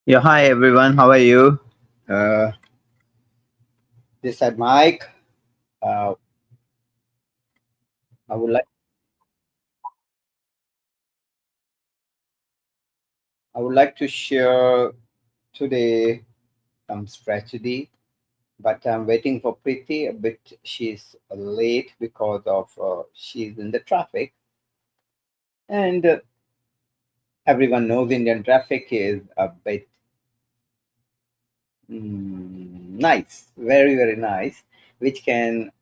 Yeah, hi everyone. How are you? Uh, this is Mike. Uh, I would like I would like to share today some strategy, but I'm waiting for Preeti a bit. She's late because of she's in the traffic, and everyone knows Indian traffic is a bit nice, very nice, which can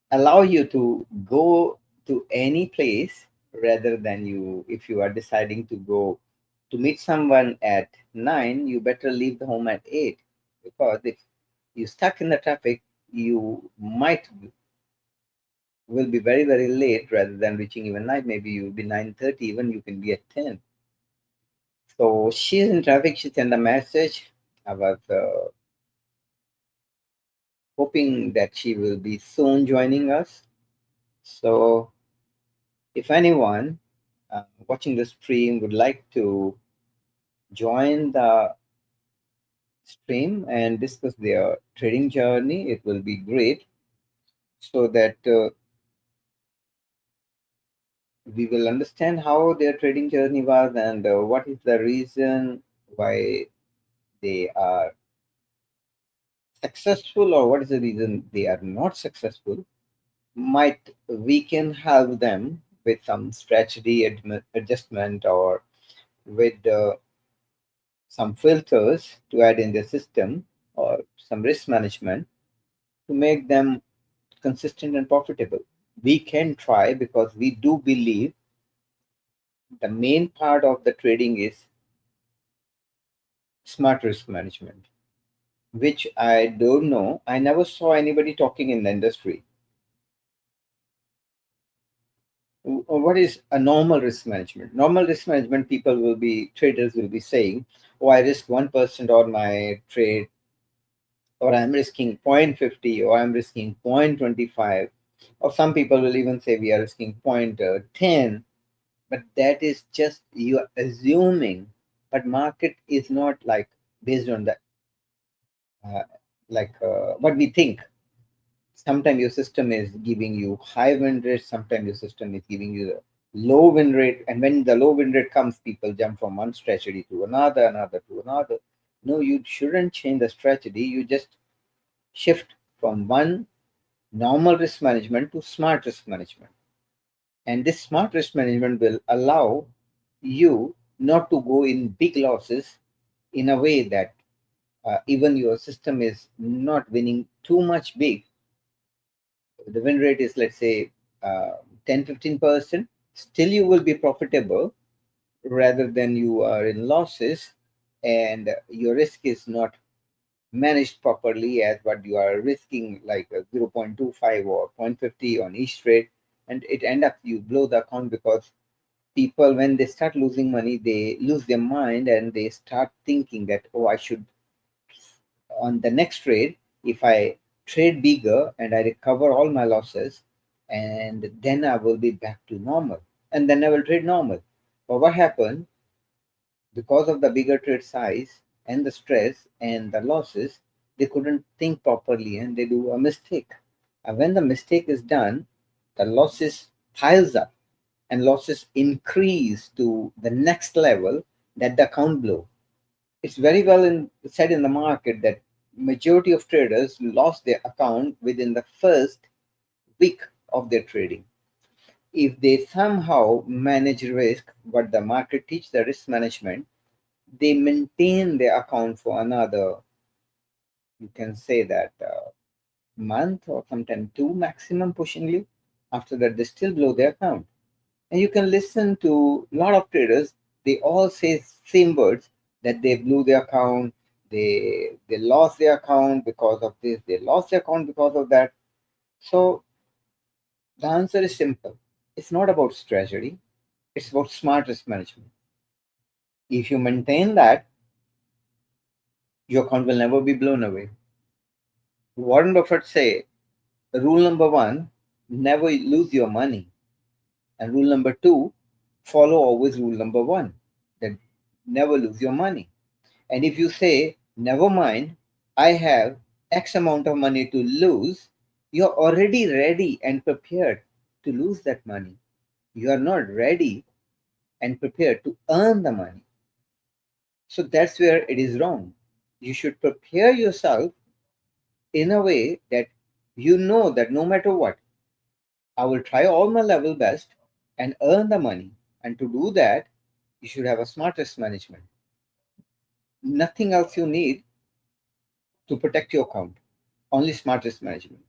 allow you to go to any place rather than you if you are deciding to go to meet someone at 9. You better leave the home at 8, because if you stuck in the traffic, you might will be very late rather than reaching even 9. Maybe you'll be 9:30, even you can be at 10. So she's in traffic. She sent a message. I was hoping that she will be soon joining us. So if anyone watching the stream would like to join the stream and discuss their trading journey, it will be great, so that we will understand how their trading journey was, and what is the reason why they are successful, or what is the reason they are not successful. Might we can help them with some strategy adjustment, or with some filters to add in the system, or some risk management to make them consistent and profitable. We can try, because we do believe the main part of the trading is smart risk management, which I don't know. I never saw anybody talking in the industry. What is a normal risk management? Normal risk management, people will be, traders will be saying, oh, I risk 1% on my trade, or I'm risking 0.50, or I'm risking 0.25, or some people will even say we are risking 0.10. But that is just you are assuming. But market is not like based on the uh, what we think. Sometimes your system is giving you high win rate, sometimes your system is giving you the low win rate, and when the low win rate comes, people jump from one strategy to another to another. No, you shouldn't change the strategy. You just shift from one normal risk management to smart risk management. And this smart risk management will allow you not to go in big losses, in a way that even your system is not winning too much big. The win rate is, let's say, 10-15%. Still, you will be profitable rather than you are in losses, and your risk is not managed properly, as what you are risking, like 0.25 or 0.50 on each trade, and it end up you blow the account, because people, when they start losing money, they lose their mind, and they start thinking that, oh, I should, on the next trade, if I trade bigger and I recover all my losses, and then I will be back to normal, and then I will trade normal. But what happened, because of the bigger trade size and the stress and the losses, they couldn't think properly, and they do a mistake. And when the mistake is done, the losses piles up, and losses increase to the next level, that the account blow. It's very well said in the market that majority of traders lost their account within the first week of their trading. If they somehow manage risk, what the market teach the risk management, they maintain their account for another, you can say that, month, or sometimes two maximum, pushing you. After that, they still blow their account. And you can listen to a lot of traders, they all say same words, that they blew their account, they lost their account because of this, they lost their account because of that. So the answer is simple. It's not about strategy, it's about smart risk management. If you maintain that, your account will never be blown away. Warren Buffett say, rule number one, never lose your money. And rule number two, follow always rule number one. That never lose your money. And if you say, never mind, I have X amount of money to lose, you're already ready and prepared to lose that money. You are not ready and prepared to earn the money. So that's where it is wrong. You should prepare yourself in a way that you know that no matter what, I will try all my level best and earn the money. And to do that, you should have a smart risk management. Nothing else you need to protect your account. Only smart risk management.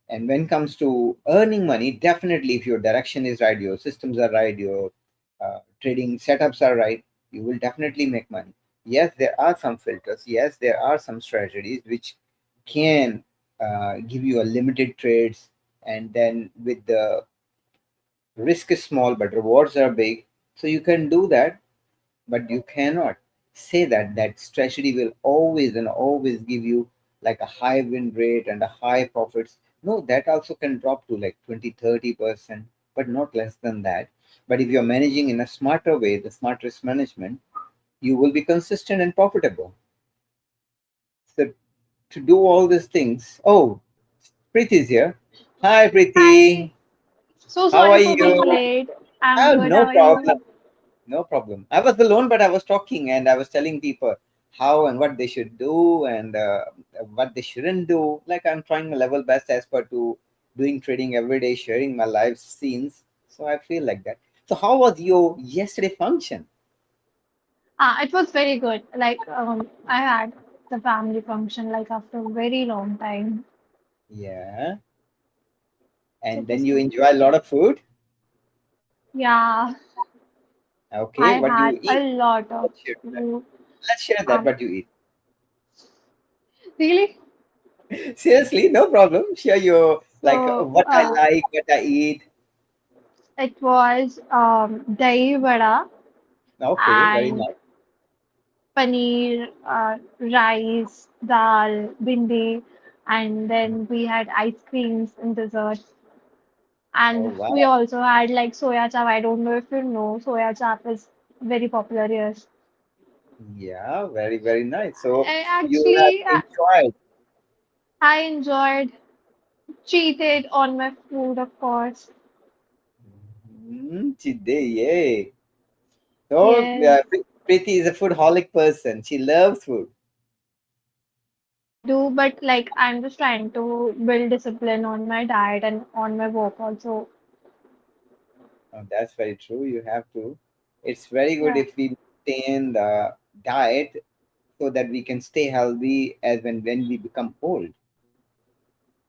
And when it comes to earning money, definitely if your direction is right, your systems are right, your trading setups are right, you will definitely make money. Yes, there are some filters. Yes, there are some strategies which can give you a limited trades, and then with the risk is small but rewards are big. So you can do that, but you cannot say that that strategy will always and always give you like a high win rate and a high profits. No, that also can drop to like 20-30%, but not less than that. But if you're managing in a smarter way, the smart risk management, you will be consistent and profitable. So to do all these things, oh, Preeti is here. Hi, Hi. Preeti. So How are sorry for being you? late. I'm Oh, good. no How are you? problem. No problem. I was alone, but I was talking and I was telling people how and what they should do and what they shouldn't do. Like I'm trying my level best as per to doing trading every day, sharing my life scenes. So I feel like that. So how was your yesterday function? It was very good. I had the family function like after a very long time. Yeah. So And it then was you good. enjoy a lot of food. Yeah, Okay. I What do had you eat? a lot of Let's share that. food. Let's share that. Um, What you really? eat. Seriously, no problem. Share your like So what I like, what I eat. it was dahi vada Okay. Very and nice. paneer, rice, dal, bindi, and then we had ice creams and desserts. Oh And we wow. also had like soya chap. I don't know if you know, soya chap is very popular here. Yeah, very, very nice. So I you have actually, I, enjoyed. I enjoyed, cheated on my food, of course. Today, yay. So Yes, Preeti is a foodaholic person. She loves food. I do, but like I'm just trying to build discipline on my diet and on my work also. That's very true. You have to. It's very good Yeah. if we maintain the diet so that we can stay healthy as when we become old.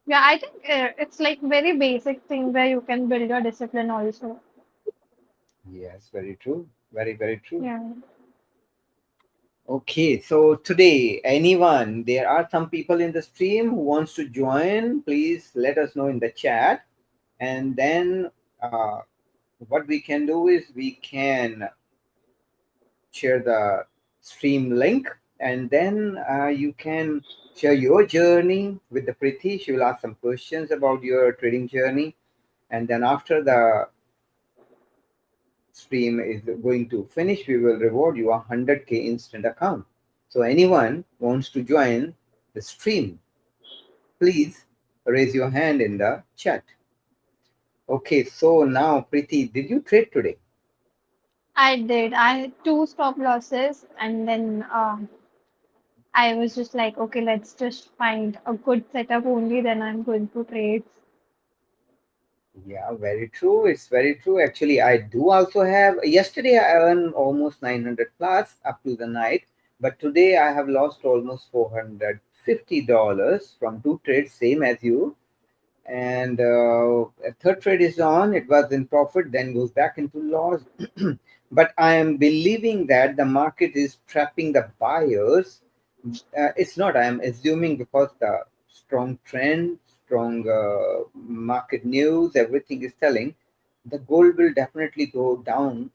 Yeah, I think it's like very basic thing where you can build your discipline also. Yes, very true. Very, very true. Yeah. Okay, so today, anyone, there are some people in the stream who wants to join. Please let us know in the chat, and then uh, what we can do is we can share the stream link, and then you can share your journey with the Preeti. She will ask some questions about your trading journey, and then after the stream is going to finish, we will reward you 100K instant account. So anyone wants to join the stream, please raise your hand in the chat. Okay, so now Preeti, did you trade today? I did. I had two stop losses and then I was just like, okay, let's just find a good setup only, then I'm going to trade. Yeah, very true. It's very true. Actually, I do also have. Yesterday, I earned almost 900 plus up to the night, but today I have lost almost $450 from two trades, same as you. And a third trade is on. It was in profit, then goes back into loss. But I am believing that the market is trapping the buyers. It's not. I am assuming because the strong trend, strong market news, everything is telling the gold will definitely go down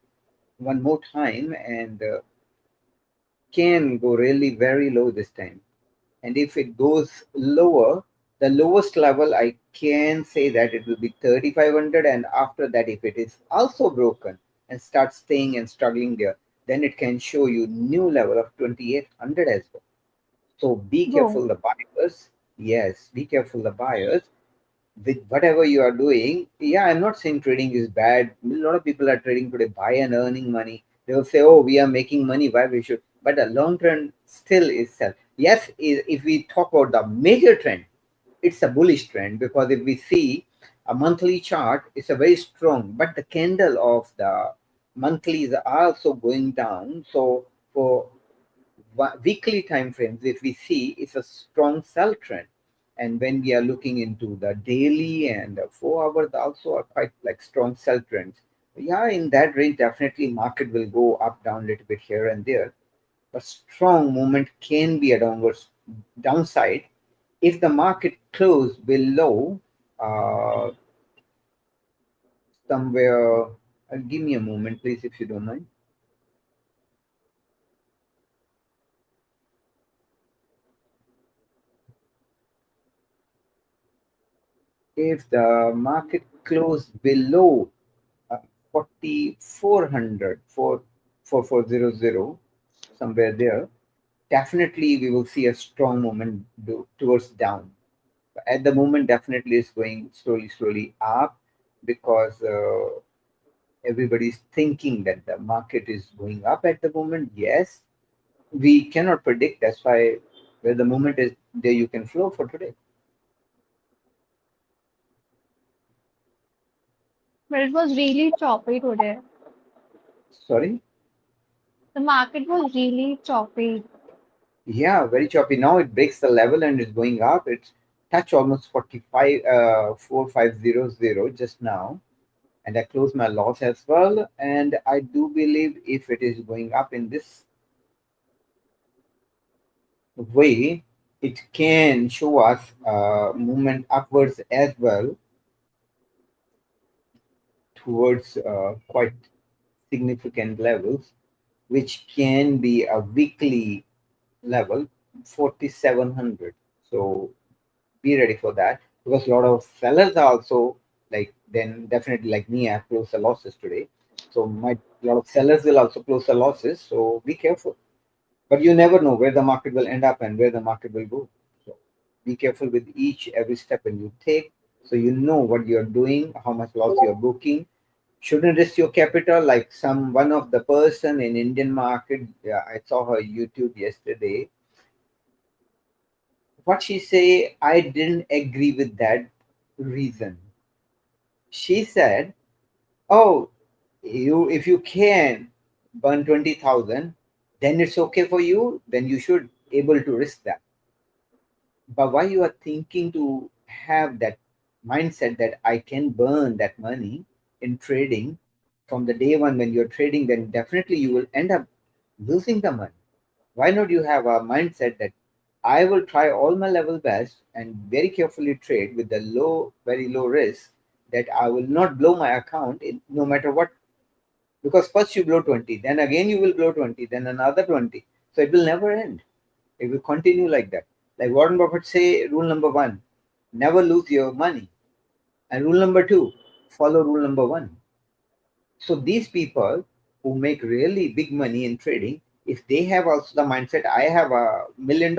one more time and can go really very low this time. And if it goes lower, the lowest level I can say that it will be 3500, and after that if it is also broken and starts staying and struggling there, then it can show you new level of 2800 as well. So be careful Whoa. the buyers. Yes, be careful the buyers with whatever you are doing. Yeah, I'm not saying trading is bad. A lot of people are trading today, buy and earning money. They will say, "Oh, we are making money. Why we should?" But the long trend still is sell. Yes, if we talk about the major trend, it's a bullish trend because if we see a monthly chart, it's a very strong. But the candle of the monthlies are also going down. So for weekly time frames, if we see, it's a strong sell trend. And when we are looking into the daily and the 4 hours, also are quite like strong sell trends. Yeah, in that range, definitely market will go up down a little bit here and there. A strong movement can be a downwards downside if the market closed below uh, somewhere. Give me a moment, please, if you don't mind. If the market closed below 4400 4400 somewhere there, definitely we will see a strong movement towards down. At the moment, definitely is going slowly up because everybody's thinking that the market is going up at the moment. Yes, we cannot predict. That's why where the moment is, there you can flow for today. But it was really choppy today. Sorry. The market was really choppy. Yeah, very choppy. Now it breaks the level and is going up. It's touch almost 45, 4500 just now. And I closed my loss as well. And I do believe if it is going up in this way, it can show us movement upwards as well towards quite significant levels, which can be a weekly level 4700. So be ready for that because a lot of sellers are also like then definitely like me, I close the losses today. So my a lot of sellers will also close the losses. So be careful. But you never know where the market will end up and where the market will go. So be careful with each every step when you take. So you know what you're doing, how much loss you're booking. Shouldn't risk your capital like some one of the person in Indian market. Yeah, I saw her YouTube yesterday. What she say, I didn't agree with that reason. She said, "Oh, you if you can burn 20,000, then it's okay for you. Then you should able to risk that. But why you are thinking to have that mindset that I can burn that money in trading from the day one when you're trading, then definitely you will end up losing the money. Why not you have a mindset that I will try all my level best and very carefully trade with the very low risk that I will not blow my account no matter what. Because first you blow 20, then again you will blow 20, then another 20. So it will never end. It will continue like that. Like Warren Buffett say, rule number one, never lose your money. And rule number two, follow rule number one. So these people who make really big money in trading, if they have also the mindset, I have $1 million,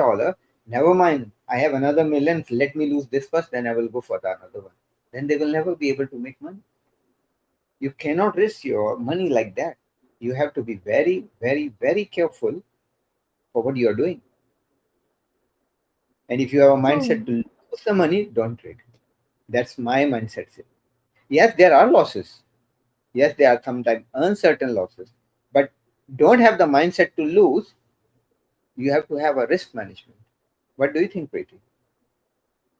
never mind, I have another million, let me lose this first, then I will go for the another one. Then they will never be able to make money. You cannot risk your money like that. You have to be very, very, very careful for what you are doing. And if you have a mindset True. to lose the money, don't trade. That's my mindset. Yes, there are losses. Yes, there are sometimes uncertain losses. But don't have the mindset to lose. You have to have a risk management. What do you think, Preeti?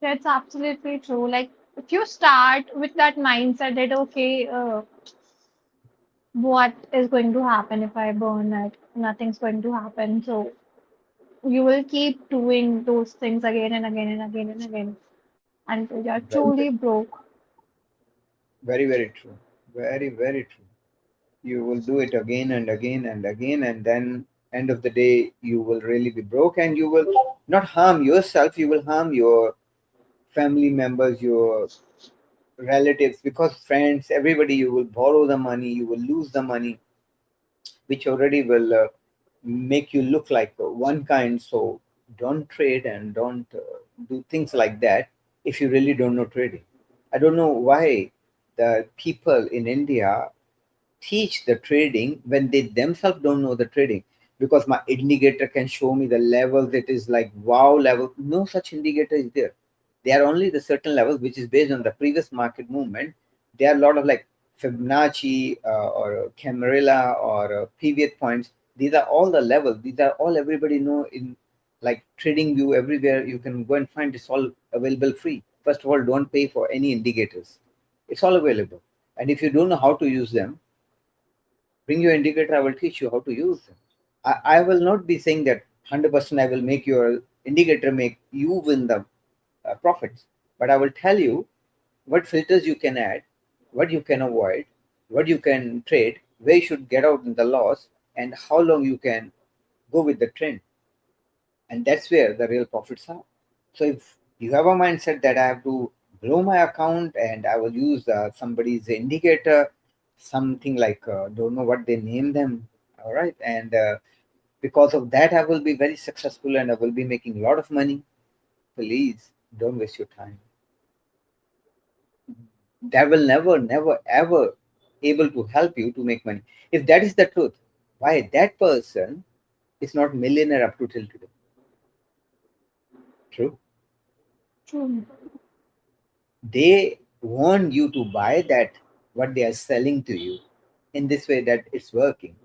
That's absolutely true. Like, if you start with that mindset that, okay, what is going to happen if I burn it? Nothing's going to happen. So you will keep doing those things again and again and again and again until you're Very, truly broke. very, very true. Very, very true. You will do it again and again and again, and then end of the day, you will really be broke, and you will not harm yourself. You will harm your family members, your relatives, because friends, everybody, you will borrow the money, you will lose the money. which already will make you look like one kind. So don't trade and don't do things like that if you really don't know trading. I don't know why the people in India teach the trading when they themselves don't know the trading, because my indicator can show me the levels. It is like wow level. No such indicator is there. They are only the certain levels which is based on the previous market movement. There are a lot of like Fibonacci or Camarilla or pivot points. These are all the levels. These are all everybody know in like trading view. Everywhere you can go and find it's all available free. First of all, don't pay for any indicators. It's all available. And if you don't know how to use them, bring your indicator. I will teach you how to use them. I will not be saying that 100% I will make your indicator make you win the profits, but I will tell you what filters you can add, what you can avoid, what you can trade, where you should get out in the loss, and how long you can go with the trend. And that's where the real profits are. So if you have a mindset that I have to grow my account and I will use somebody's indicator, something like don't know what they name them, all right, and because of that I will be very successful and I will be making a lot of money. Please don't waste your time. That will never ever able to help you to make money. If that is the truth, why that person is not millionaire up to till today? True. True. They want you to buy that what they are selling to you in this way that it's working.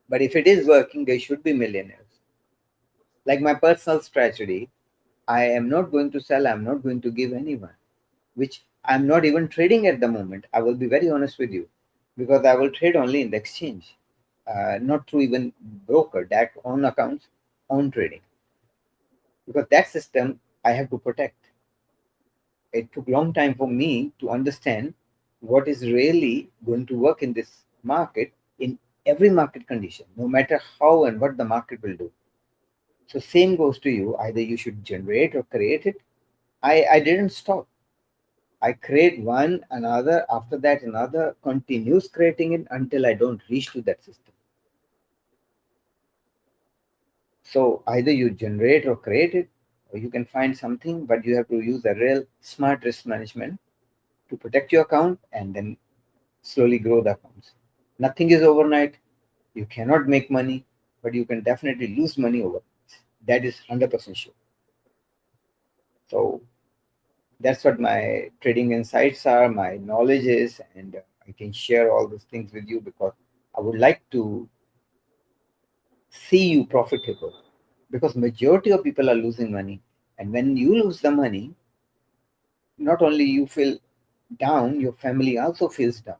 But if it is working, they should be millionaires. Like my personal strategy, I am not going to sell, I'm not going to give anyone, which I'm not even trading at the moment. I will be very honest with you, because I will trade only in the exchange, not through even broker, that own accounts, own trading, because that system I have to protect. It took a long time for me to understand what is really going to work in this market, in every market condition, no matter how and what the market will do. So same goes to you. Either you should generate or create it. I didn't stop. I create one, another, after that another, continues creating it until I don't reach to that system. So either you generate or create it, or you can find something, but you have to use a real smart risk management to protect your account and then slowly grow the accounts. Nothing is overnight. You cannot make money, but you can definitely lose money over. That is 100% sure. So that's what my trading insights are, my knowledge is, and I can share all those things with you because I would like to see you profitable, because majority of people are losing money, and when you lose the money, not only you feel down, your family also feels down.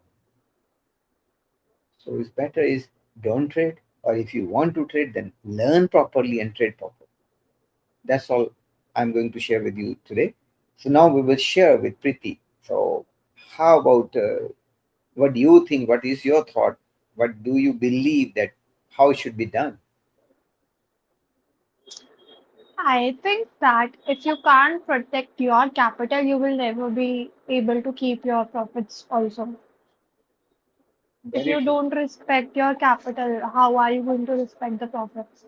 So it's better is don't trade, or if you want to trade, then learn properly and trade properly. That's all I'm going to share with you today. So now we will share with Preeti. So how about what do you think? What is your thought? What do you believe that how it should be done? I think that if you can't protect your capital, you will never be able to keep your profits also. If Very you true. don't respect your capital, how are you going to respect the profits?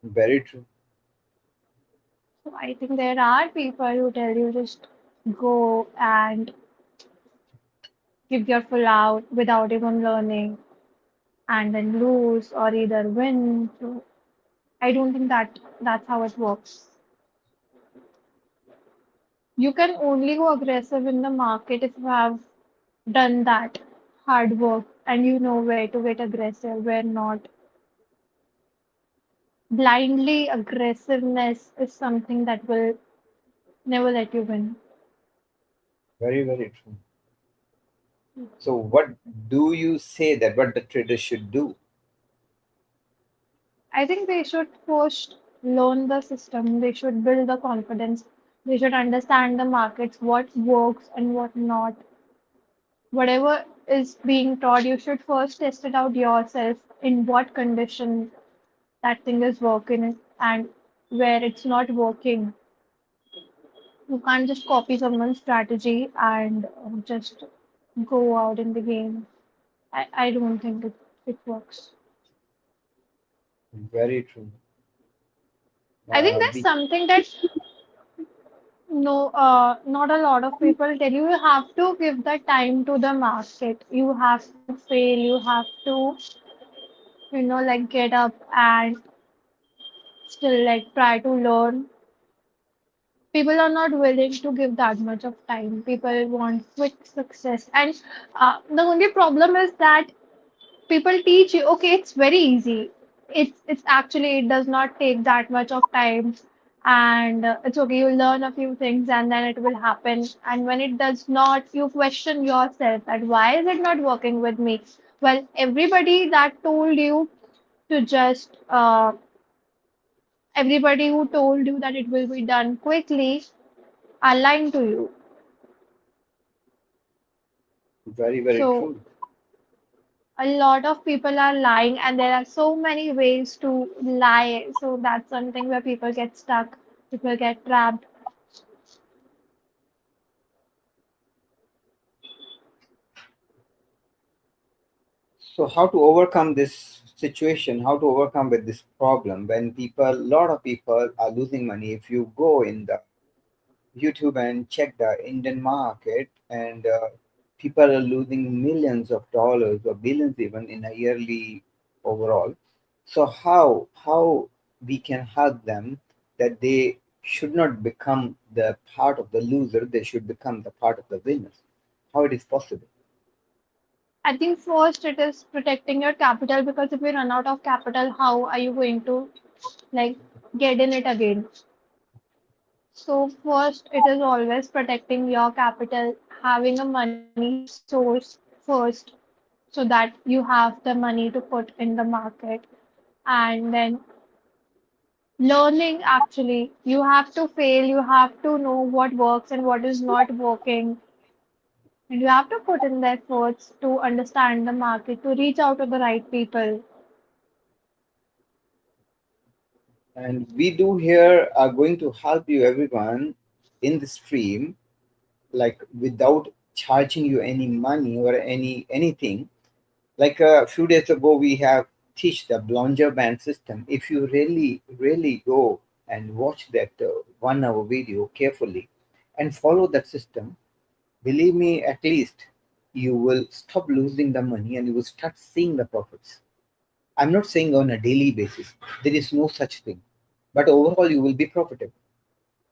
Very true. So I think there are people who tell you just go and give your full out without even learning and then lose or either win. So I don't think that that's how it works. You can only go aggressive in the market if you have done that hard work and you know where to get aggressive, where not. Blindly aggressiveness is something that will never let you win. Very, very true. So what do you say that what the trader should do? I think they should first learn the system, they should build the confidence, they should understand the markets, what works and what not. Whatever is being taught, you should first test it out yourself in what condition that thing is working and where it's not working. You can't just copy someone's strategy and just go out in the game. I don't think it. it works. Very true. I think that's We something that no, not a lot of people tell you. You have to give the time to the market. You have to fail. You have to, like get up and still like try to learn. People are not willing to give that much of time. People want quick success, and the only problem is that people teach you, okay, it's very easy. It's actually it does not take that much of time, and it's okay. You learn a few things, and then it will happen. And when it does not, you question yourself that why is it not working with me? Well, everybody that told you to just everybody who told you that it will be done quickly are lying to you. very, very So true. a lot of people are lying, and there are so many ways to lie. So that's something where people get stuck, people get trapped. So how to overcome this situation? How to overcome with this problem when people, a lot of people are losing money? If you go in the YouTube and check the Indian market, and people are losing millions of dollars or billions even in a yearly overall. So how we can help them that they should not become the part of the loser, they should become the part of the winners. How it is possible? I think first it is protecting your capital, because if you run out of capital, how are you going to like get in it again? So first it is always protecting your capital, having a money source first so that you have the money to put in the market, and then learning. Actually, you have to fail, you have to know what works and what is not working, and you have to put in the efforts to understand the market, to reach out to the right people. And we do here are going to help you everyone in the stream, like without charging you any money or anything. Like a few days ago, we have teach the Blonger band system. If you really go and watch that 1 hour video carefully and follow that system, believe me, at least you will stop losing the money and you will start seeing the profits. I'm not saying on a daily basis. There is no such thing. But overall, you will be profitable.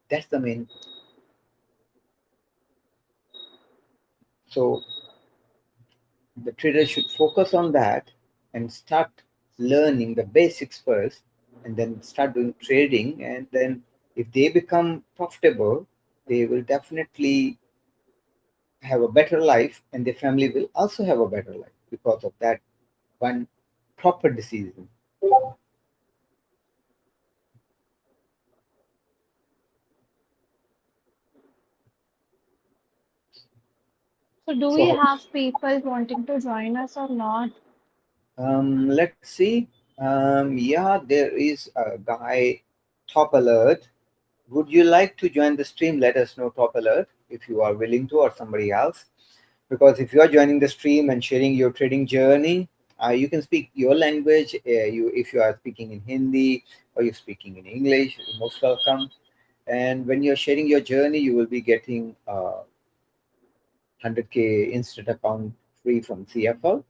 That's the main. So the trader should focus on that and start learning the basics first, and then start doing trading. And then if they become profitable, they will definitely have a better life, and their family will also have a better life because of that one proper decision. So do we So have people wanting to join us or not? let's see. Yeah, there is a guy, Top Alert. Would you like to join the stream? Let us know, Top Alert, if you are willing to, or somebody else. Because if you are joining the stream and sharing your trading journey, you can speak your language. You, if you are speaking in Hindi or you're speaking in English, you're most welcome. And when you're sharing your journey, you will be getting 100K instant account free from CFL.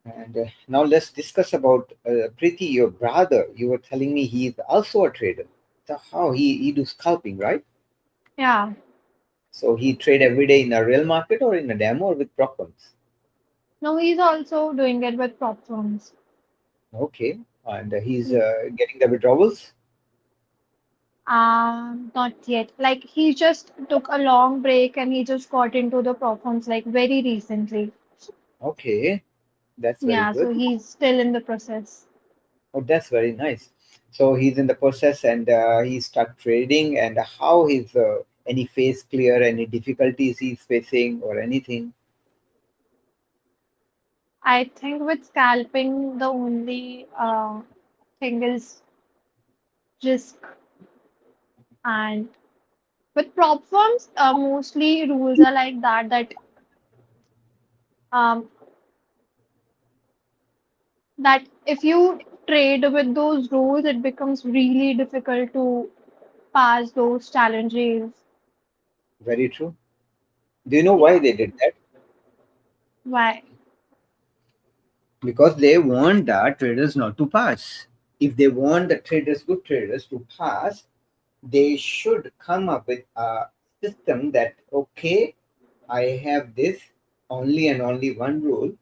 And now let's discuss about Preeti, your brother. You were telling me he is also a trader. So how he do scalping, right? Yeah. So he trade every day in a real market or in a demo or with prop firms. No, he's also doing it with prop firms. Okay, and he's getting the withdrawals. Not yet. Like he just took a long break and he just got into the prop firms like very recently. Okay, that's very Yeah, good. so he's still in the process. Oh, that's very nice. So he's in the process and he start trading. And how is any phase clear? Any difficulties he's facing or anything? I think with scalping, the only thing is risk. And with prop firms, mostly rules are like that, that um, that if you trade with those rules, it becomes really difficult to pass those challenges. Very true. Do you know why Yeah. they did that? Why? Because they want the traders not to pass. If they want the traders, good traders, to pass, they should come up with a system that, okay, I have this only and only one rule,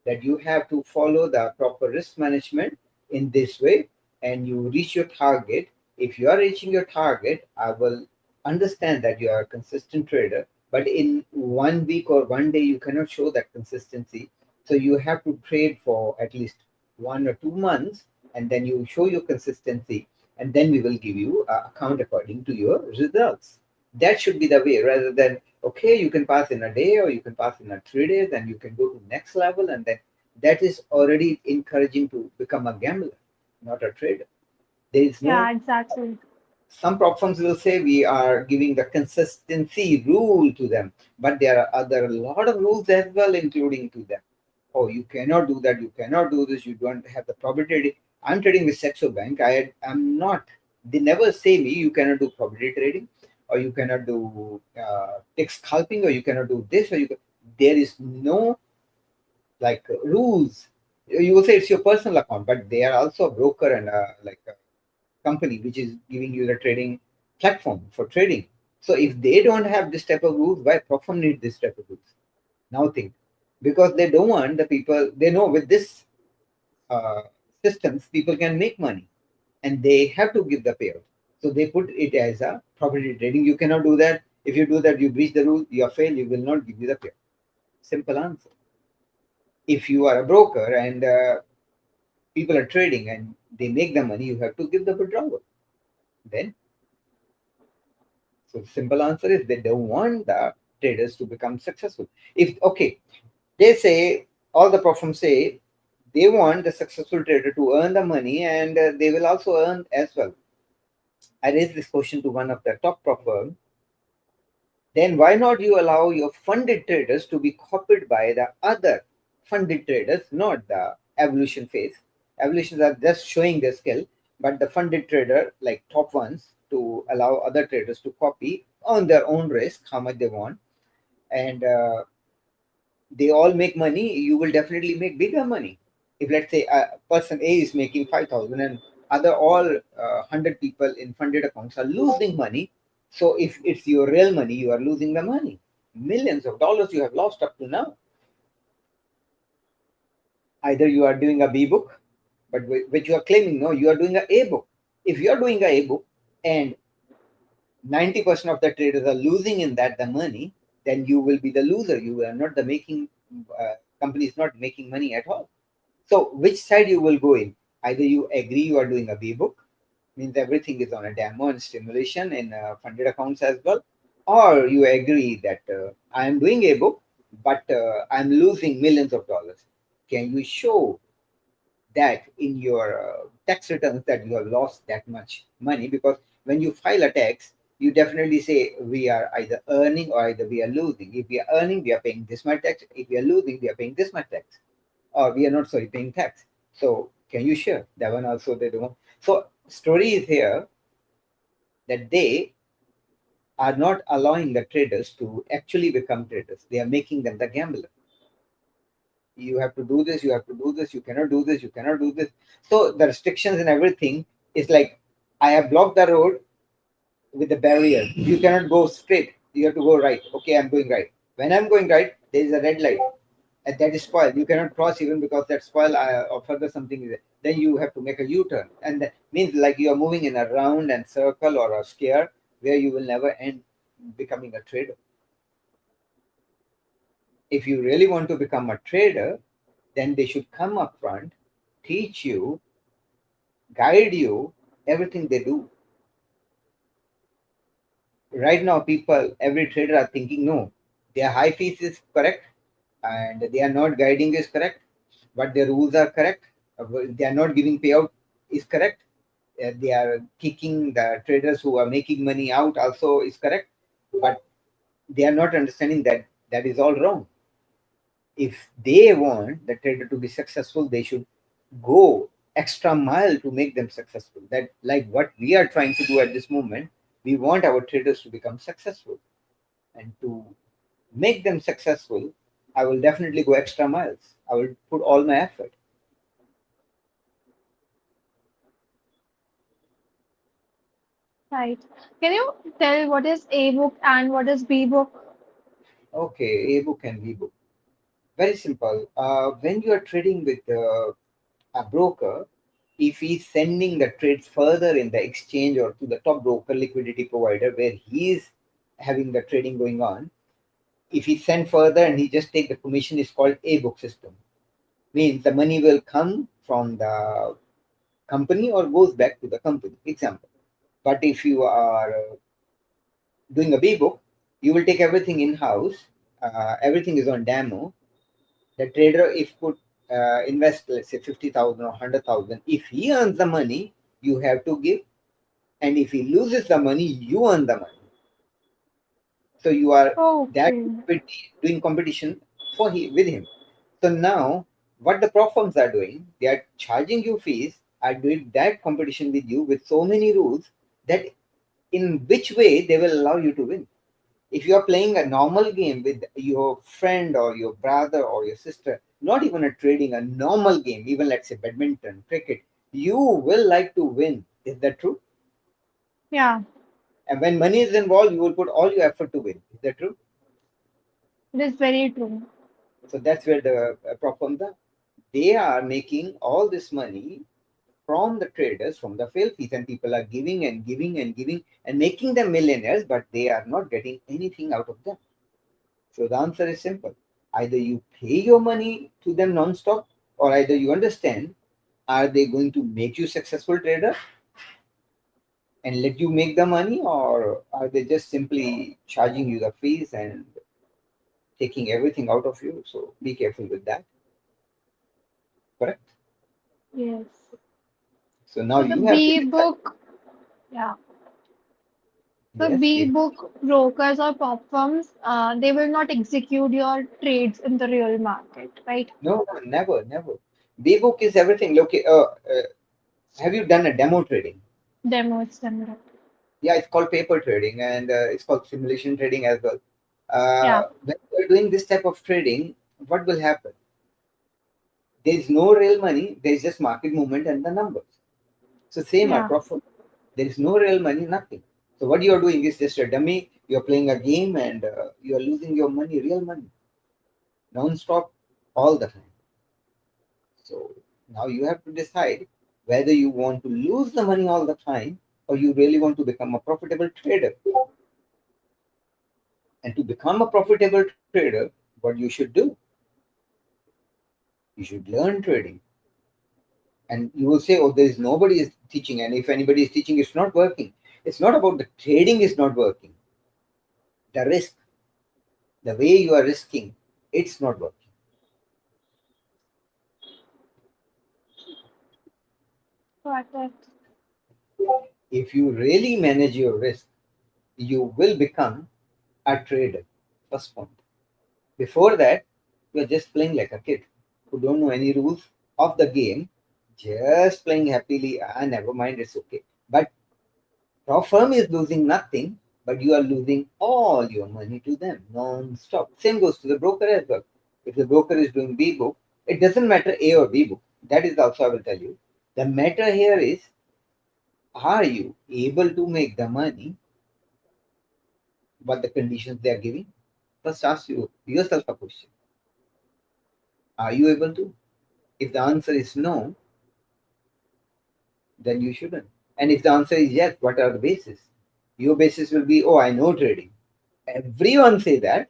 that you have to follow the proper risk management in this way, and you reach your target. If you are reaching your target, I will understand that you are a consistent trader, but in 1 week or one day, you cannot show that consistency. So you have to trade for at least 1 or 2 months, and then you show your consistency, and then we will give you a account according to your results. That should be the way, rather than, okay, you can pass in a day or you can pass in a 3 days and you can go to next level, and then that is already encouraging to become a gambler, not a trader. There is no, Yeah, exactly. some prop firms will say we are giving the consistency rule to them, but there are other a lot of rules as well, including to them. Oh, you cannot do that, you cannot do this, you don't have the probability. I'm trading with Saxo Bank. I'm not, they never say me you cannot do probability trading, or you cannot do tick scalping, or you cannot do this, or there is no like rules. You will say it's your personal account, but they are also a broker and like a company which is giving you the trading platform for trading. So if they don't have this type of rules, why platform need this type of rules? Now think, because they don't want the people. They know with this uh, systems people can make money, and they have to give the payout. So they put it as a property trading. You cannot do that. If you do that, you breach the rule. You are failed. You will not give you the payout. Simple answer. If you are a broker and people are trading and they make the money, you have to give the withdrawal. Then, so simple answer is they don't want the traders to become successful. If okay, they say, all the platforms say they want the successful trader to earn the money, and they will also earn as well. I raised this question to one of the top prop firm. Then why not you allow your funded traders to be copied by the other funded traders, not the evolution phase. Evolutions are just showing their skill, but the funded trader, like top ones, to allow other traders to copy on their own risk how much they want, and they all make money, you will definitely make bigger money. If let's say person A is making 5,000 and other all 100 people in funded accounts are losing money, so if it's your real money, you are losing the money. Millions of dollars you have lost up to now. Either you are doing a B book, but which you are claiming, no, you are doing a book. If you are doing a book and 90% of the traders are losing in that the money, then you will be the loser. You are not the making, company is not making money at all. So which side you will go in? Either you agree you are doing a B book, means everything is on a demo and stimulation in funded accounts as well, or you agree that I am doing a book, but I'm losing millions of dollars. Can you show that in your tax returns that you have lost that much money? Because when you file a tax, you definitely say we are either earning or either we are losing. If we are earning, we are paying this much tax. If we are losing, we are paying this much tax, or we are not, sorry, paying tax. So can you share that one also? They don't. So story is here that they are not allowing the traders to actually become traders. They are making them the gambler. You have to do this, you have to do this, you cannot do this, you cannot do this. So the restrictions and everything is like, I have blocked the road with a barrier. You cannot go straight. You have to go right. Okay, I'm going right. When I'm going right, there is a red light. And that is spoiled. You cannot cross even because that spoil or further something is there. Then you have to make a U-turn. And that means like you are moving in a round and circle or a square where you will never end becoming a trader. If you really want to become a trader, then they should come up front, teach you, guide you, everything they do. Right now, people, every trader are thinking, no, their high fees is correct and they are not guiding is correct, but their rules are correct. They are not giving payout is correct. They are kicking the traders who are making money out also is correct, but they are not understanding that that is all wrong. If they want the trader to be successful, they should go extra mile to make them successful. That, like what we are trying to do at this moment, we want our traders to become successful, and to make them successful, I will definitely go extra miles. I will put all my effort. Right. Can you tell what is A book and what is B book? Okay, a book and ebook. Very simple. When you are trading with a broker, if he's sending the trades further in the exchange or to the top broker liquidity provider where he is having the trading going on, if he send further and he just take the commission, is called a book system. Means the money will come from the company or goes back to the company. Example. But if you are doing a B book, you will take everything in house. Everything is on demo. The trader, if could invest, let's say 50,000 or 100,000, if he earns the money, you have to give, and if he loses the money, you earn the money. So you are that Okay. doing competition with him. So now, what the prop firms are doing, they are charging you fees, are doing that competition with you with so many rules that in which way they will allow you to win. If you are playing a normal game with your friend or your brother or your sister, not even a trading, a normal game, even let's say badminton, cricket, you will like to win. Is that true? Yeah, And when money is involved, you will put all your effort to win. Is that true? it is very true. So that's where the prop firms are. They are making all this money from the traders, from the fail fees, and people are giving and giving and giving and making them millionaires, but they are not getting anything out of them. So the answer is simple. Either you pay your money to them non-stop, or either you understand, are they going to make you successful trader and let you make the money, or are they just simply charging you the fees and taking everything out of you? So be careful with that. Correct. Yes. So now So the you have to B decide. book, yeah. The Yes, B please. book brokers or prop firms, they will not execute your trades in the real market, right? No, no, never, never. B book is everything. Look, have you done a demo trading? Demo, it's demo. Yeah, it's called paper trading, and it's called simulation trading as well. Yeah, When you're doing this type of trading, what will happen? There is no real money. There is just market movement and the numbers. So same are yeah. profit. There is no real money, nothing. So what you are doing is just a dummy. You're playing a game and you are losing your money, real money, non-stop, all the time. So now you have to decide whether you want to lose the money all the time or you really want to become a profitable trader. And to become a profitable trader, what you should do, you should learn trading. And you will say, oh, there is nobody is teaching, and if anybody is teaching, it's not working. It's not about the trading is not working. The risk, the way you are risking, it's not working. Got it. If you really manage your risk, you will become a trader. First point. Before that, you are just playing like a kid who don't know any rules of the game, just playing happily. Ah, never mind, it's okay. But your firm is losing nothing, but you are losing all your money to them non-stop. Same goes to the broker as well. If the broker is doing B book, it doesn't matter A or B book. That is also I will tell you. The matter here is, are you able to make the money what the conditions they are giving? First ask you yourself a question. Are you able to? If the answer is no, then you shouldn't. And if the answer is yes, what are the bases? Your basis will be, oh, I know trading. Everyone say that.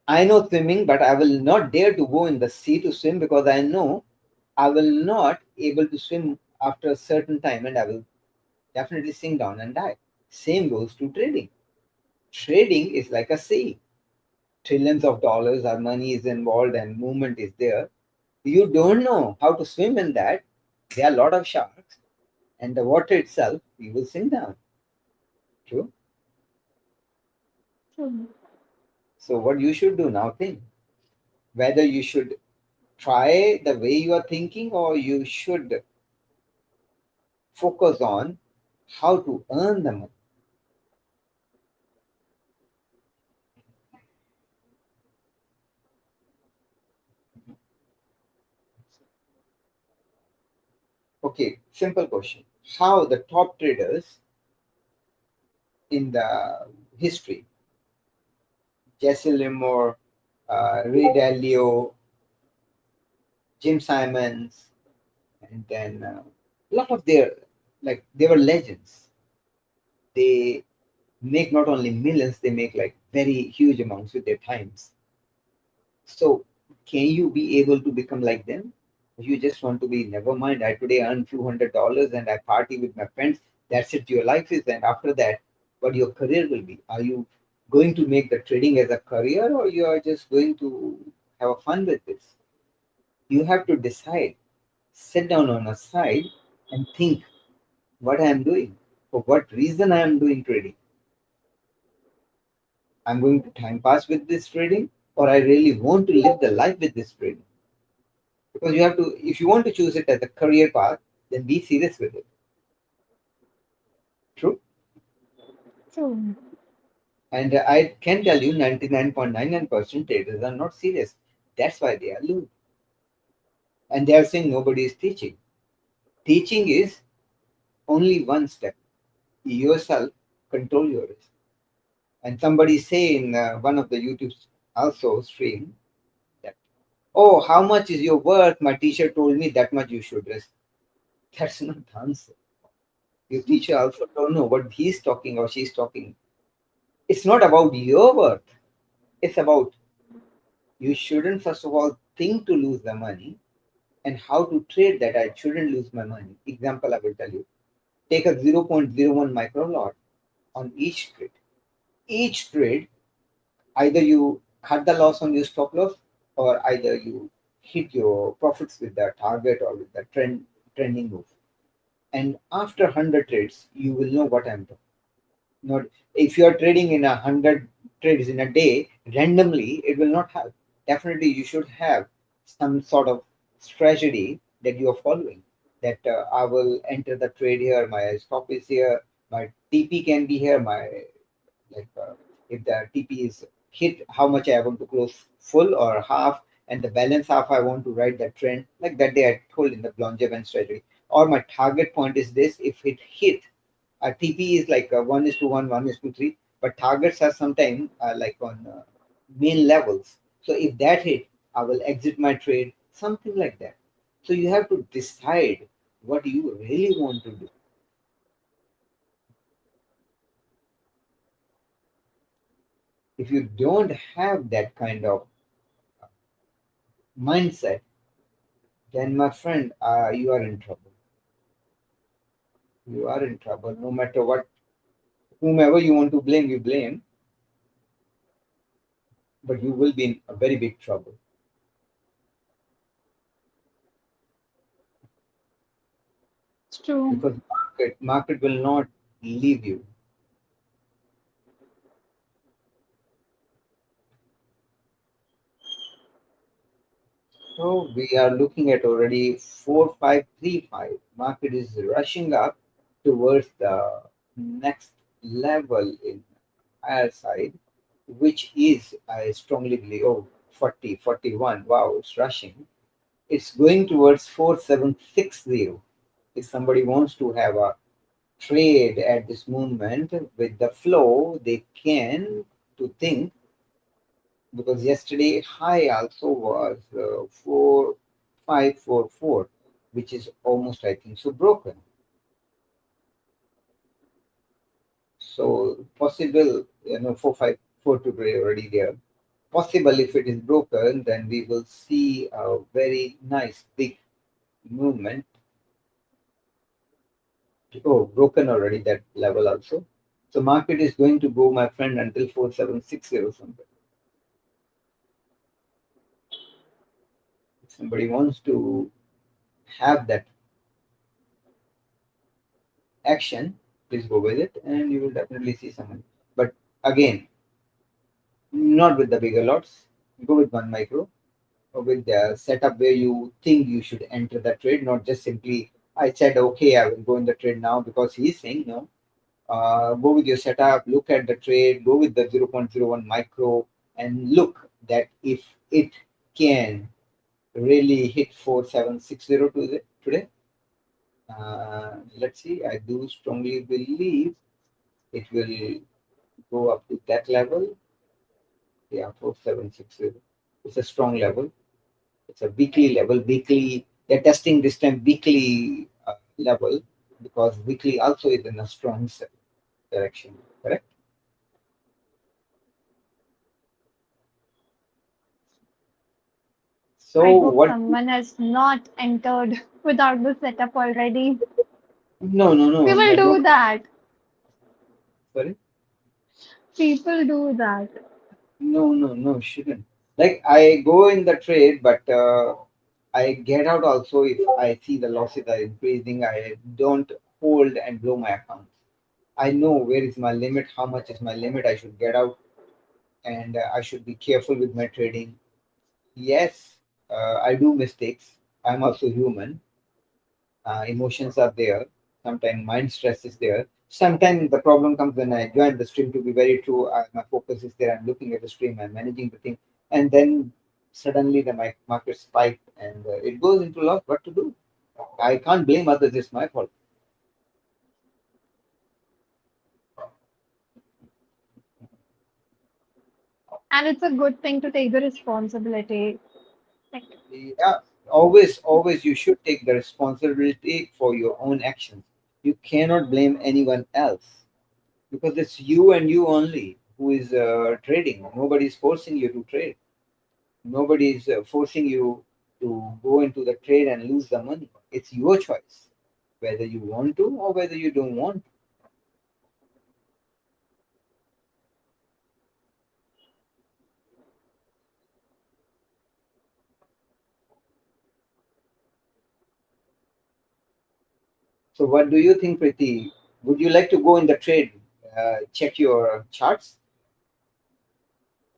I know swimming, but I will not dare to go in the sea to swim because I know I will not able to swim after a certain time and I will definitely sink down and die. Same goes to trading. Trading is like a sea. Trillions of dollars, our money is involved and movement is there. You don't know how to swim in that. There are a lot of sharks and the water itself, you will sink down. True. True. So what you should do now, think whether you should try the way you are thinking, or you should focus on how to earn the money. Okay, simple question. How the top traders in the history, Jesse Limor, Ray Dalio, Jim Simons, and then a lot of their, like, they were legends. They make not only millions, they make like very huge amounts with their times. So can you be able to become like them? You just want to be, never mind, I today earn few $100 and I party with my friends. That's it, your life is. And after that, what your career will be? Are you going to make the trading as a career, or you are just going to have a fun with this? You have to decide. Sit down on a side and think what I am doing, for what reason I am doing trading. I'm going to time pass with this trading, or I really want to live the life with this trading. Because you have to, if you want to choose it as a career path, then be serious with it. True. True. And I can tell you 99.99% traders are not serious. That's why they are losing. And they are saying nobody is teaching. Teaching is only one step. Yourself control your risk. And somebody say in one of the YouTube also stream that, oh, how much is your worth? My teacher told me that much you should risk. That's not the answer. Your teacher also don't know what he's talking or she's talking. It's not about your worth. It's about, you shouldn't first of all think to lose the money, and how to trade that I shouldn't lose my money. Example I will tell you. Take a 0.01 micro lot on each trade. Each trade, either you cut the loss on your stop loss, or either you hit your profits with the target or with the trending move. And after 100 trades, you will know what I'm talking. Not if you are trading in 100 trades in a day randomly, it will not help. Definitely, you should have some sort of strategy that you are following. That I will enter the trade here, my stop is here, my TP can be here, my, like, if the TP is hit, how much I want to close, full or half, and the balance half I want to ride that trend. Like that day I told in the Blonjevan strategy. Or my target point is this: if it hit, TP is like 1 is to 1, 1 is to 3, but targets are sometimes like on main levels. So if that hit, I will exit my trade, something like that. So you have to decide what you really want to do. If you don't have that kind of mindset, then my friend, you are in trouble. You are in trouble. No matter what, whomever you want to blame, you blame, but you will be in a very big trouble, It's true. because market will not leave you. So we are looking at already 4535. Market is rushing up towards the next level in higher side, which is, I strongly believe, oh, 40, 41. Wow, it's rushing. It's going towards 4760. If somebody wants to have a trade at this moment with the flow, they can to think, because yesterday high also was 4544, which is almost, I think, so broken. So possible, 4542 already there. Possible, if it is broken, then we will see a very nice big movement. Oh, broken already that level also. So market is going to go, my friend, until 4760 something. If somebody wants to have that action, please go with it, and you will definitely see someone. But again, not with the bigger lots. Go with one micro. with the setup where you think you should enter the trade, not just simply I said okay, I will go in the trade now because he's saying no. Go with your setup, look at the trade, go with the 0.01 micro, and look that if it can really hit 4760 today. Let's see, I do strongly believe it will go up to that level. Yeah, 4760. It's a strong level. It's a weekly level. Weekly, they're testing this time weekly level because weekly also is in a strong direction. Correct. So I hope what? someone has not entered without the setup already. No, no, no, People no. do that. Sorry. People do that. No, no, no. Shouldn't. Like I go in the trade, but I get out also if I see the losses are increasing. I don't hold and blow my accounts. I know where is my limit, how much is my limit. I should get out, and I should be careful with my trading. Yes, I do mistakes. I'm also human. Emotions are there. Sometimes mind stress is there. Sometimes the problem comes when I join the stream. To be very true, my focus is there. I'm looking at the stream. I'm managing the thing, and then suddenly the market spike and it goes into loss. What to do? I can't blame others. It's my fault. And it's a good thing to take the responsibility. Like, Yeah, always, always, you should take the responsibility for your own actions. You cannot blame anyone else because it's you and you only who is trading. Nobody is forcing you to trade. Nobody is forcing you to go into the trade and lose the money. It's your choice whether you want to or whether you don't want. So, what do you think, Preeti? Would you like to go in the trade? Check your charts.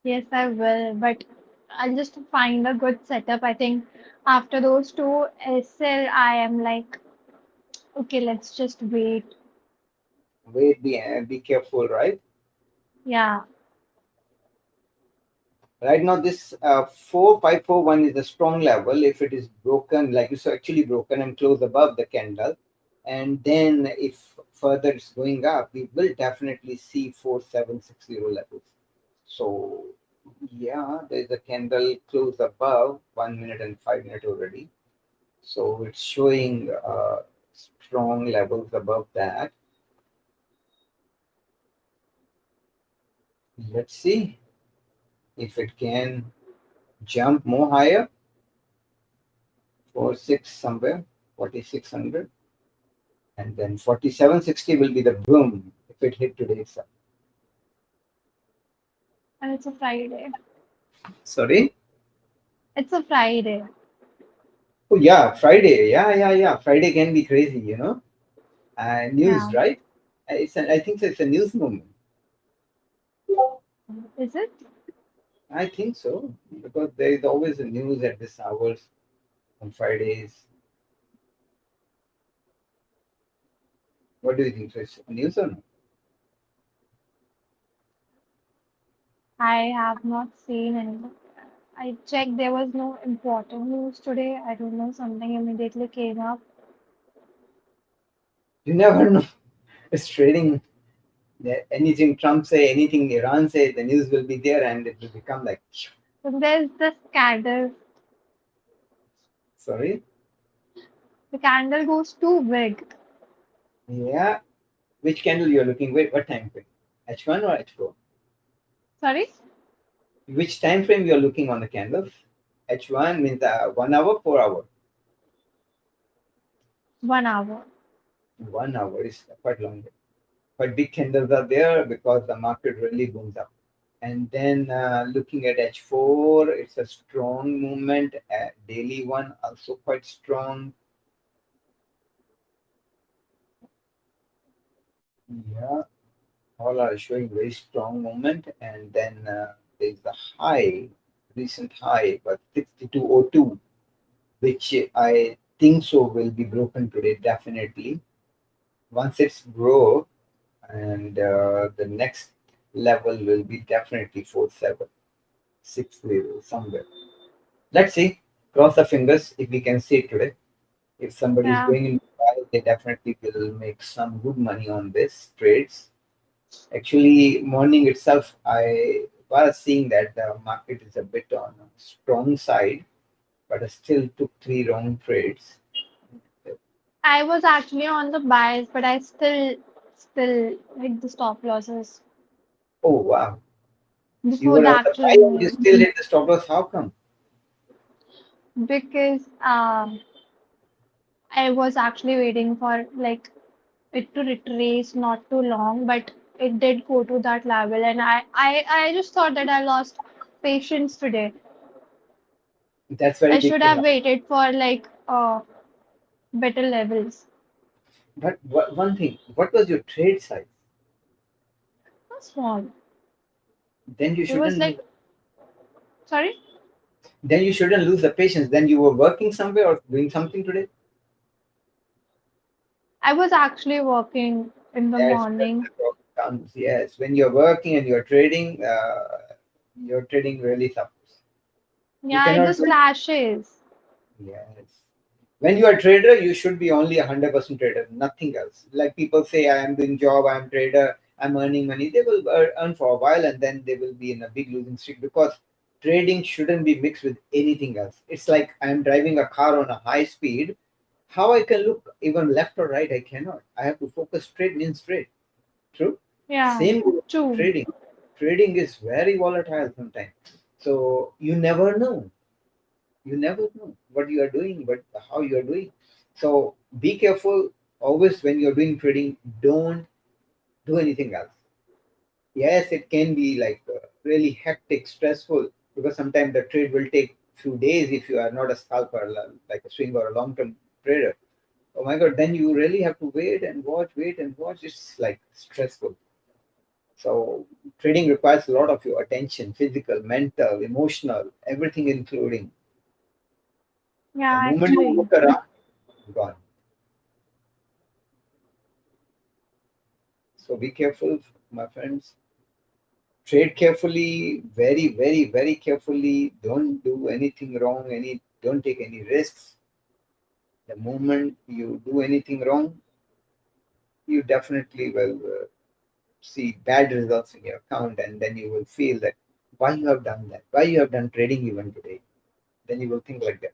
yes, I will, but I'll just find a good setup. I think after those two SL, I am like, okay, let's just wait. Wait, be careful, right? Yeah, Right now, this 4541 is a strong level. If it is broken, like it's actually broken and close above the candle, and then if further it's going up, we will definitely see 4760 levels. So, yeah, there's a candle close above 1 minute and 5 minute already. So it's showing strong levels above that. Let's see if it can jump more higher for six somewhere, 4600, and then 4760 will be the boom if it hit today's. and it's a Friday. Sorry. It's a Friday. Oh yeah, Friday. Yeah, yeah, yeah. Friday can be crazy, you know. News, Yeah. right? I think so, it's a news moment. Is it? I think so because there is always a news at this hours on Fridays. What do you think? So it's news or no? I have not seen any. I checked, there was no important news today. I don't know, something immediately came up. You never know. It's trading. Anything Trump say, anything Iran say, the news will be there, and it will become like. So there's the candle. Sorry. The candle goes too big. Yeah. Which candle you're looking? Wait, what time frame? H1 or H4? Sorry? Which time frame you're looking on the candles? H1 means 1 hour, 4 hour. 1 hour. 1 hour is quite long. But big candles are there because the market really booms up. And then looking at H4, it's a strong movement. Daily one also quite strong. Yeah, all are showing very strong movement. And then there's the high. recent high, but 6202, which I think so will be broken today definitely. Once it's broke, and the next level will be definitely 4760 somewhere. Let's see. Cross the fingers if we can see it today. If somebody is Yeah. going in buy, they definitely will make some good money on this trades. Actually, morning itself, I was seeing that the market is a bit on a strong side, but I still took three wrong trades. I was actually on the buys, but I still hit the stop losses Oh wow! You before were the on the actual buy and you move still hit the stop loss. How come? because I was actually waiting for like it to retrace not too long, but it did go to that level, and I just thought that I lost patience today. That's very I big should thing. have waited for like better levels. But one thing, what was your trade size? Not small. Then you It was shouldn't. like, sorry, Then you shouldn't lose the patience. Then you were working somewhere or doing something today. I was actually working in the That's where the morning. problem comes. Yes, when you're working and your trading really suffers. You Yeah, it cannot just do it. clashes. Yes. When you are a trader, you should be only 100% trader, nothing else. Like people say, I am doing job, I am trader, I'm earning money. They will earn for a while and then they will be in a big losing streak because trading shouldn't be mixed with anything else. It's like I am driving a car on a high speed. How I can look even left or right? I cannot. I have to focus straight means straight. True. Yeah, Same with true. trading. Trading is very volatile sometimes. So you never know what you are doing, but how you are doing. So be careful always when you're doing trading. Don't do anything else. Yes, it can be like really hectic, stressful because sometimes the trade will take few days if you are not a scalper like a swing or a long-term trader. Oh my God, then you really have to wait and watch. It's like stressful. So trading requires a lot of your attention, physical, mental, emotional, everything including. The Yeah, moment you actually. look around, gone. So be careful, my friends. Trade carefully, very, very, very carefully. Don't do anything wrong. Don't take any risks. The moment you do anything wrong, you definitely will see bad results in your account, and then you will feel that why you have done that, why you have done trading even today. Then you will think like that.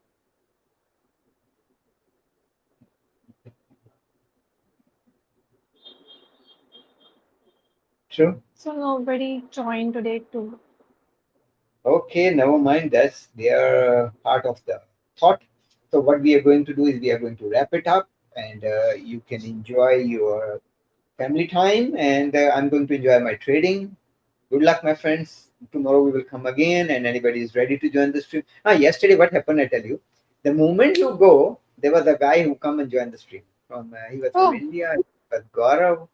True. So nobody joined today too. Okay, never mind. That's their part of the thought. So what we are going to do is we are going to wrap it up, and you can enjoy your family time, and I'm going to enjoy my trading. Good luck, my friends. Tomorrow we will come again, and anybody is ready to join the stream. Yesterday what happened? I tell you, the moment you go, there was a guy who come and joined the stream. He was from Oh, India. He was Gaurav,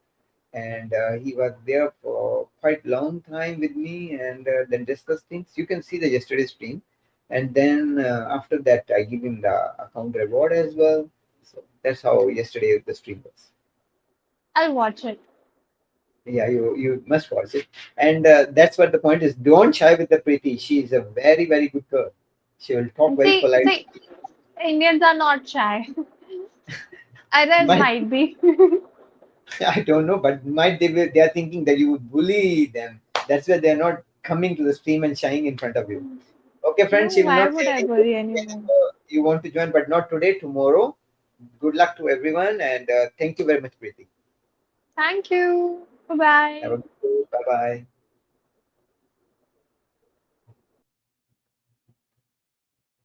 and he was there for quite long time with me, and then discussed things. You can see the yesterday's stream, and then after that I give him the account reward as well. So that's how yesterday the stream was. I'll watch it. Yeah, you must watch it, and that's what the point is. Don't shy with the Preeti. She is a very very good girl. She will talk very politely. See, Indians are not shy. Others Might might be. I don't know, but might they are thinking that you would bully them. That's why they are not coming to the stream and shying in front of you. Okay, No, friends, she will why not say would I anything. worry anyone? You want to join, but not today. Tomorrow. Good luck to everyone, and thank you very much, Preeti. Thank you. Bye Have a bye. good day. Bye bye.